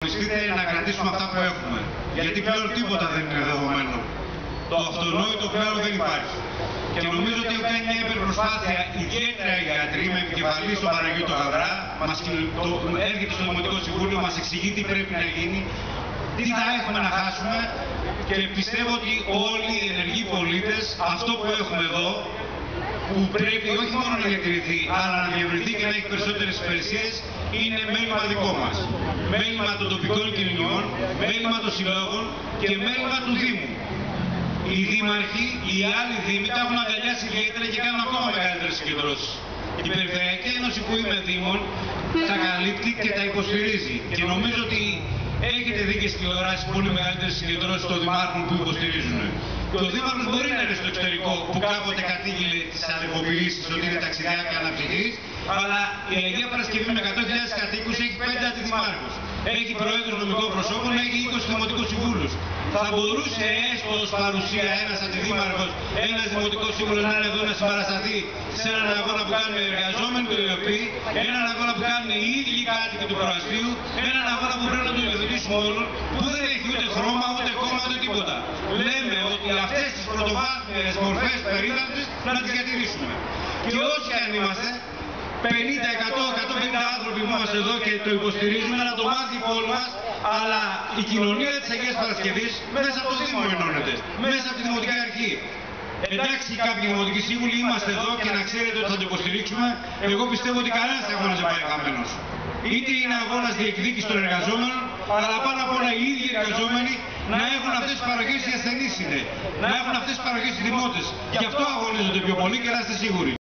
Αγωνιστείτε να κρατήσουμε αυτά που έχουμε. Γιατί πλέον τίποτα δεν είναι δεδομένο. Το αυτονόητο πλέον δεν υπάρχει. Και νομίζω ότι έχουν κάνει μια υπερπροσπάθεια, ιδιαίτερα οι γιατροί με επικεφαλή στον Παναγιώτο Γαβρά. Έρχεται στο Δημοτικό Συμβούλιο, μας εξηγεί τι πρέπει να γίνει, τι θα έχουμε να χάσουμε. Και πιστεύω ότι όλοι οι ενεργοί πολίτες, αυτό που έχουμε εδώ, που πρέπει όχι μόνο να διατηρηθεί, αλλά να διευρυνθεί και να έχει περισσότερες υπηρεσίες, είναι μέλημα δικό μας. Μέλημα των τοπικών κοινωνιών, μέλημα των συλλόγων και μέλημα του Δήμου. Οι δήμαρχοι, οι άλλοι δήμοι τα έχουν αγκαλιάσει ιδιαίτερα και κάνουν ακόμα μεγαλύτερες συγκεντρώσεις. Η Περιφερειακή Ένωση που είμαι Δήμων τα καλύπτει και τα υποστηρίζει. Και νομίζω ότι έχετε δει και στις τηλεοράσεις πολύ μεγαλύτερες συγκεντρώσεις των δημάρχων που υποστηρίζουν. Και ο Δήμαρχος μπορεί να είναι στο εξωτερικό που κάποτε κατήγγειλε τις αδερφοποιήσεις ότι είναι ταξιδιάκα αναψυχής, αλλά η Αγία Παρασκευή με 100.000 κατοίκους έχει 5 αντιδημάρχους. Έχει προέδρους νομικών προσώπων, έχει 20 δημοτικούς συμβούλους. Θα μπορούσε έστω ως παρουσία ένας αντιδήμαρχος, ένας δημοτικός σύμβουλος να είναι εδώ να συμπαρασταθεί σε έναν αγώνα που κάνουν οι εργαζόμενοι του ΕΟΠΗ, έναν αγώνα που κάνουν οι ίδιοι κάτοικοι του προαστίου, έναν αγώνα που πρέπει να τον υιοθετήσουμε όλων, που δεν έχει ούτε χρώμα, ούτε κόμμα, ούτε τίποτα. Λέμε ότι αυτές τις πρωτοβάθμιες μορφές περίθαλψης να τις διατηρήσουμε. Και όσοι αν είμαστε, 50, 100, 150 άνθρωποι που είμαστε εδώ και το υποστηρίζουμε, να το μάθει η πόλη μας, αλλά η κοινωνία της Αγίας Παρασκευής μέσα από το Δήμο ενώνεται, μέσα από τη Δημοτική Αρχή. Εντάξει, κάποιοι δημοτικοί σύμβουλοι είμαστε εδώ και να ξέρετε ότι θα το υποστηρίξουμε. Εγώ πιστεύω ότι κανένας αγώνας δεν πάει χαμένος. Είτε είναι αγώνας διεκδίκησης των εργαζόμενων, αλλά πάνω απ' όλα οι ίδιοι εργαζόμενοι να έχουν αυτές τις παροχές οι ασθενείς είναι. Να έχουν αυτές τις παροχές οι δημότες. Γι' αυτό αγωνίζονται πιο πολύ και να είστε σίγουροι.